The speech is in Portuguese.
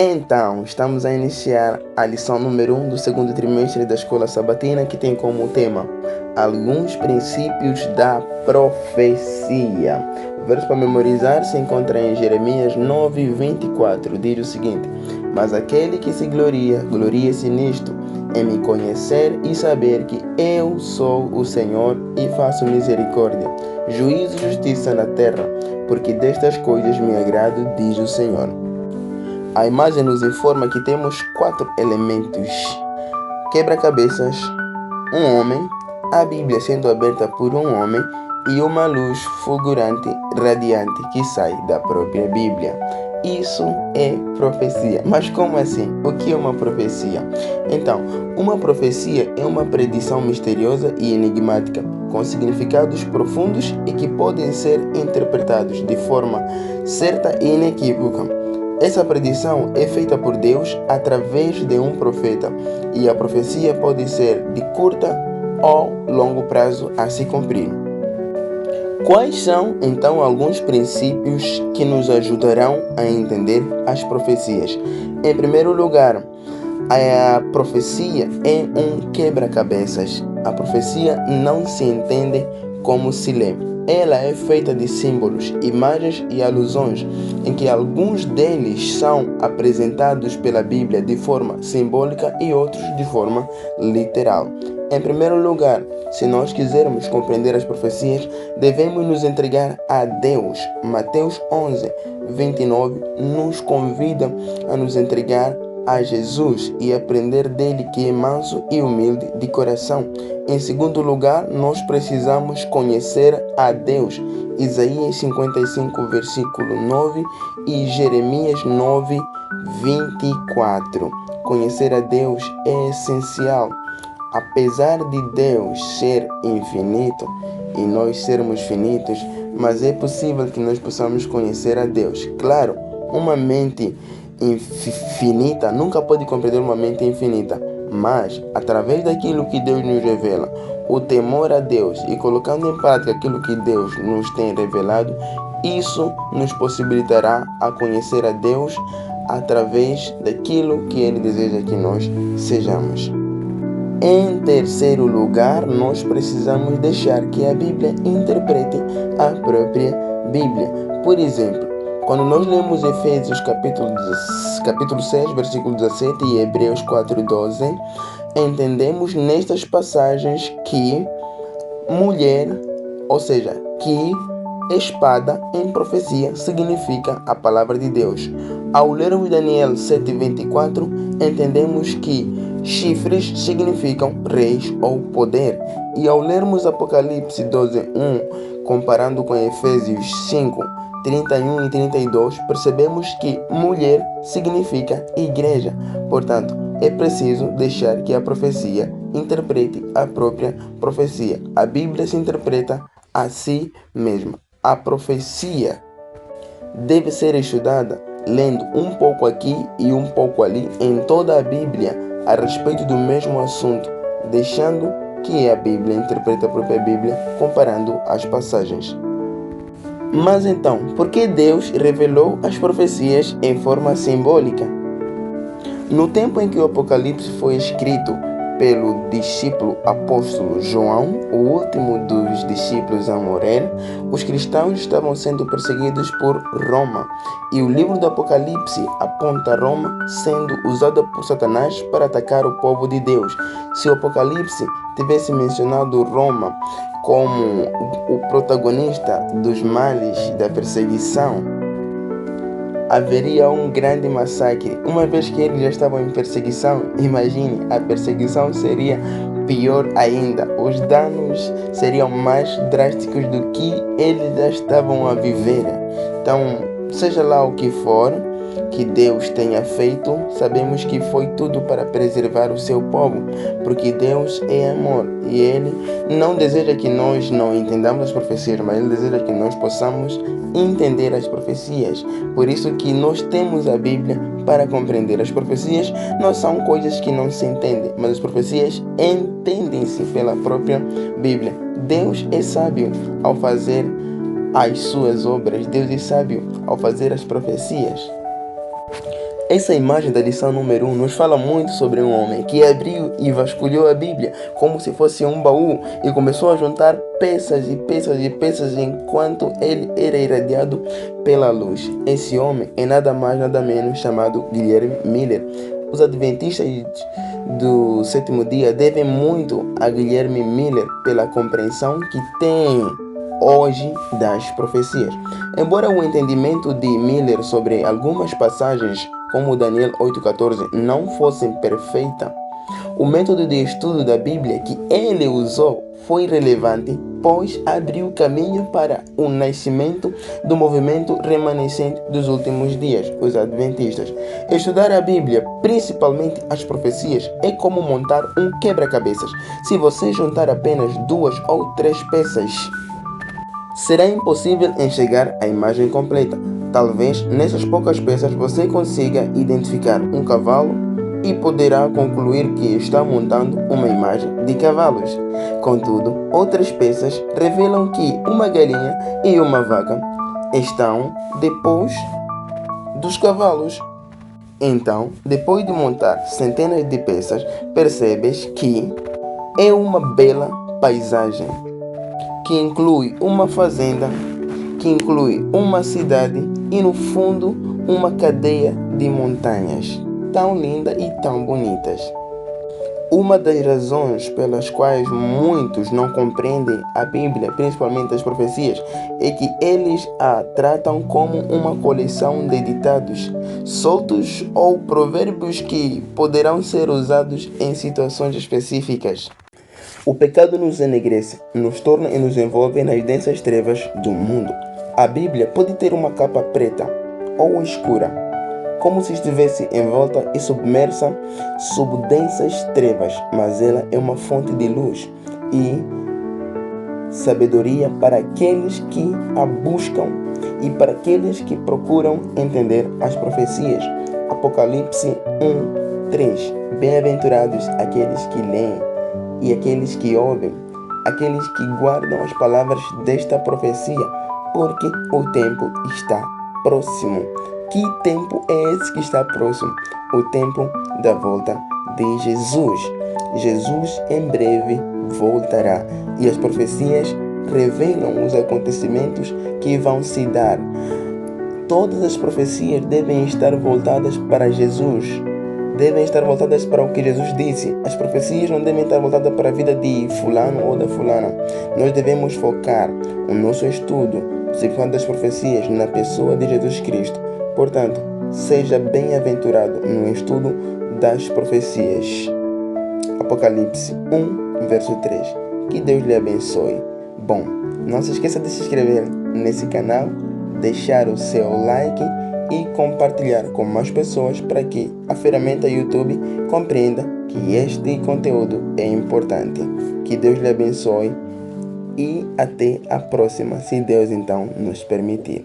Então, estamos a iniciar a lição número 1 do segundo trimestre da Escola Sabatina, que tem como tema alguns princípios da profecia. O verso para memorizar se encontra em Jeremias 9:24. Diz o seguinte: mas aquele que se gloria, glorie-se nisto, em me conhecer e saber que eu sou o Senhor e faço misericórdia, juízo e justiça na terra, porque destas coisas me agrado, diz o Senhor. A imagem nos informa que temos 4 elementos: quebra-cabeças, um homem, a Bíblia sendo aberta por um homem e uma luz fulgurante, radiante que sai da própria Bíblia. Isso é profecia. Mas como assim? O que é uma profecia? Então, uma profecia é uma predição misteriosa e enigmática, com significados profundos e que podem ser interpretados de forma certa e inequívoca. Essa predição é feita por Deus através de um profeta, e a profecia pode ser de curta ou longo prazo a se cumprir. Quais são, então, alguns princípios que nos ajudarão a entender as profecias? Em primeiro lugar, a profecia é um quebra-cabeças. A profecia não se entende como se lê. Ela é feita de símbolos, imagens e alusões, em que alguns deles são apresentados pela Bíblia de forma simbólica e outros de forma literal. Em primeiro lugar, se nós quisermos compreender as profecias, devemos nos entregar a Deus. Mateus 11:29 nos convida a nos entregar a Jesus e aprender dele, que é manso e humilde de coração. Em segundo lugar, nós precisamos conhecer a Deus. Isaías 55, versículo 9 e Jeremias 9:24. Conhecer a Deus é essencial. Apesar de Deus ser infinito e nós sermos finitos, mas é possível que nós possamos conhecer a Deus. Claro, uma mente infinita nunca pode compreender uma mente infinita, mas através daquilo que Deus nos revela, o temor a Deus e colocando em prática aquilo que Deus nos tem revelado, isso nos possibilitará a conhecer a Deus através daquilo que Ele deseja que nós sejamos. Em terceiro lugar, nós precisamos deixar que a Bíblia interprete a própria Bíblia. Por exemplo, quando nós lemos Efésios capítulo 6, versículo 17 e Hebreus 4:12, entendemos nestas passagens que mulher, ou seja, que espada em profecia significa a palavra de Deus. Ao lermos Daniel 7:24, entendemos que chifres significam reis ou poder. E ao lermos Apocalipse 12:1, comparando com Efésios 5:31 e 32, percebemos que mulher significa igreja. Portanto, é preciso deixar que a profecia interprete a própria profecia. A Bíblia se interpreta a si mesma. A profecia deve ser estudada lendo um pouco aqui e um pouco ali em toda a Bíblia a respeito do mesmo assunto, deixando que a Bíblia interprete a própria Bíblia, comparando as passagens. Mas então, por que Deus revelou as profecias em forma simbólica? No tempo em que o Apocalipse foi escrito pelo discípulo apóstolo João, o último dos discípulos a morrer, os cristãos estavam sendo perseguidos por Roma, e o livro do Apocalipse aponta Roma sendo usada por Satanás para atacar o povo de Deus. Se o Apocalipse tivesse mencionado Roma como o protagonista dos males da perseguição, haveria um grande massacre. Uma vez que eles já estavam em perseguição, imagine, a perseguição seria pior ainda. Os danos seriam mais drásticos do que eles já estavam a viver. Então, seja lá o que for que Deus tenha feito, sabemos que foi tudo para preservar o seu povo, porque Deus é amor e Ele não deseja que nós não entendamos as profecias, mas Ele deseja que nós possamos entender as profecias. Por isso que nós temos a Bíblia para compreender. As profecias não são coisas que não se entendem, mas as profecias entendem-se pela própria Bíblia. Deus é sábio ao fazer as suas obras. Deus é sábio ao fazer as profecias. Essa imagem da lição número 1 nos fala muito sobre um homem que abriu e vasculhou a Bíblia como se fosse um baú e começou a juntar peças e peças e peças enquanto ele era irradiado pela luz. Esse homem é nada mais nada menos chamado Guilherme Miller. Os adventistas do sétimo dia devem muito a Guilherme Miller pela compreensão que tem hoje das profecias. Embora o entendimento de Miller sobre algumas passagens, como Daniel 8,14, não fosse perfeita, o método de estudo da Bíblia que ele usou foi relevante, pois abriu caminho para o nascimento do movimento remanescente dos últimos dias, os adventistas. Estudar a Bíblia, principalmente as profecias, é como montar um quebra-cabeças. Se você juntar apenas 2 ou 3 peças, será impossível enxergar a imagem completa. Talvez nessas poucas peças você consiga identificar um cavalo e poderá concluir que está montando uma imagem de cavalos. Contudo, outras peças revelam que uma galinha e uma vaca estão depois dos cavalos. Então, depois de montar centenas de peças, percebes que é uma bela paisagem que inclui uma fazenda, que inclui uma cidade e no fundo uma cadeia de montanhas tão lindas e tão bonitas. Uma das razões pelas quais muitos não compreendem a Bíblia, principalmente as profecias, é que eles a tratam como uma coleção de ditados soltos ou provérbios que poderão ser usados em situações específicas. O pecado nos enegrece, nos torna e nos envolve nas densas trevas do mundo. A Bíblia pode ter uma capa preta ou escura, como se estivesse envolta e submersa sob densas trevas, mas ela é uma fonte de luz e sabedoria para aqueles que a buscam e para aqueles que procuram entender as profecias. Apocalipse 1:3. Bem-aventurados aqueles que leem e aqueles que ouvem, aqueles que guardam as palavras desta profecia, porque o tempo está próximo. Que tempo é esse que está próximo? O tempo da volta de Jesus. Jesus em breve voltará e as profecias revelam os acontecimentos que vão se dar. Todas as profecias devem estar voltadas para Jesus. Devem estar voltadas para o que Jesus disse. As profecias não devem estar voltadas para a vida de fulano ou da fulana. Nós devemos focar o nosso estudo, o significado das profecias, na pessoa de Jesus Cristo. Portanto, seja bem-aventurado no estudo das profecias. Apocalipse 1:3. Que Deus lhe abençoe. Bom, não se esqueça de se inscrever nesse canal, deixar o seu like e compartilhar com mais pessoas para que a ferramenta YouTube compreenda que este conteúdo é importante. Que Deus lhe abençoe e até a próxima, se Deus então nos permitir.